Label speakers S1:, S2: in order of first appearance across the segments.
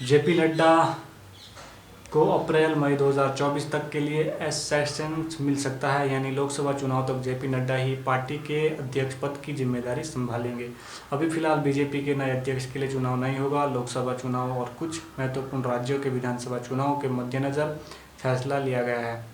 S1: JP Nadda को अप्रैल मई 2024 तक के लिए एक्सटेंशन मिल सकता है, यानी लोकसभा चुनाव तक जेपी नड्डा ही पार्टी के अध्यक्ष पद की जिम्मेदारी संभालेंगे। अभी फिलहाल बीजेपी के नए अध्यक्ष के लिए चुनाव नहीं होगा। लोकसभा चुनाव और कुछ महत्वपूर्ण राज्यों के विधानसभा चुनाव के मद्देनजर फैसला लिया गया है।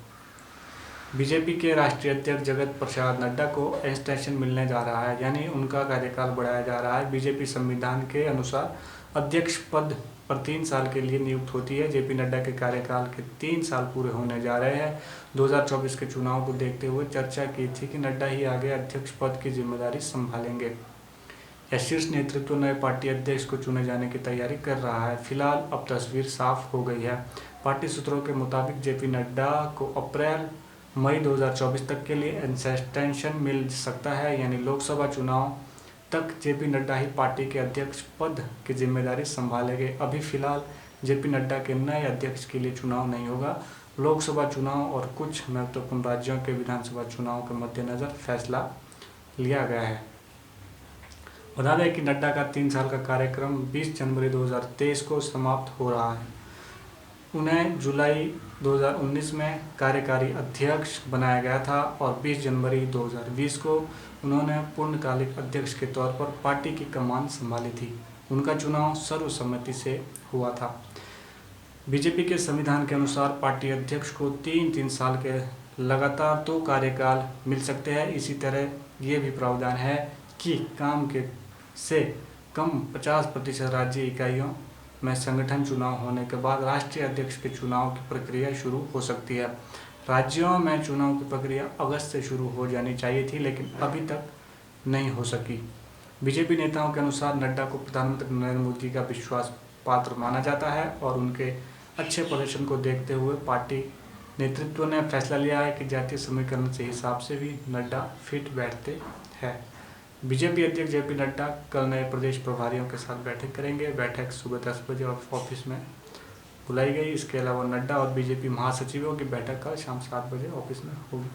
S1: बीजेपी के राष्ट्रीय अध्यक्ष जगत प्रसाद नड्डा को एक्सटेंशन मिलने जा रहा है, यानी उनका कार्यकाल बढ़ाया जा रहा है। बीजेपी संविधान के अनुसार अध्यक्ष पद पर 3 साल के लिए नियुक्त होती है। जेपी नड्डा के कार्यकाल के 3 साल पूरे होने जा रहे हैं। 2024 के चुनाव को देखते हुए चर्चा की थी कि नड्डा ही आगे अध्यक्ष पद की जिम्मेदारी संभालेंगे। यह शीर्ष नेतृत्व नए पार्टी अध्यक्ष को चुने जाने की तैयारी कर रहा है। फिलहाल अब तस्वीर साफ हो गई है। पार्टी सूत्रों के मुताबिक जेपी नड्डा को अप्रैल मई 2024 तक के लिए एक्सटेंशन मिल सकता है, यानी लोकसभा चुनाव तक जेपी नड्डा ही पार्टी के अध्यक्ष पद की जिम्मेदारी संभालेंगे। अभी फिलहाल जेपी नड्डा के नए अध्यक्ष के लिए चुनाव नहीं होगा। लोकसभा चुनाव और कुछ महत्वपूर्ण राज्यों के विधानसभा चुनाव के मद्देनजर फैसला लिया गया है। बता दें कि नड्डा का 3 साल का कार्यक्रम 20 जनवरी 2023 को समाप्त हो रहा है। उन्हें जुलाई 2019 में कार्यकारी अध्यक्ष बनाया गया था और 20 जनवरी 2020 को उन्होंने पूर्णकालिक अध्यक्ष के तौर पर पार्टी की कमान संभाली थी। उनका चुनाव सर्वसम्मति से हुआ था। बीजेपी के संविधान के अनुसार पार्टी अध्यक्ष को 3-3 साल के लगातार 2 कार्यकाल मिल सकते हैं। इसी तरह ये भी प्रावधान है कि काम के से कम 50% राज्य इकाइयों में संगठन चुनाव होने के बाद राष्ट्रीय अध्यक्ष के चुनाव की प्रक्रिया शुरू हो सकती है। राज्यों में चुनाव की प्रक्रिया अगस्त से शुरू हो जानी चाहिए थी, लेकिन अभी तक नहीं हो सकी। बीजेपी नेताओं के अनुसार नड्डा को प्रधानमंत्री नरेंद्र मोदी का विश्वास पात्र माना जाता है और उनके अच्छे प्रदर्शन को देखते हुए पार्टी नेतृत्व ने फैसला लिया है कि जातीय समीकरण के हिसाब से भी नड्डा फिट बैठते हैं। बीजेपी अध्यक्ष जेपी नड्डा कल नए प्रदेश प्रभारियों के साथ बैठक करेंगे। बैठक सुबह 10 बजे ऑफिस में बुलाई गई। इसके अलावा नड्डा और बीजेपी महासचिवों की बैठक कल शाम 7 बजे ऑफिस में होगी।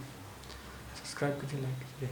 S1: सब्सक्राइब कीजिए, लाइक कीजिए।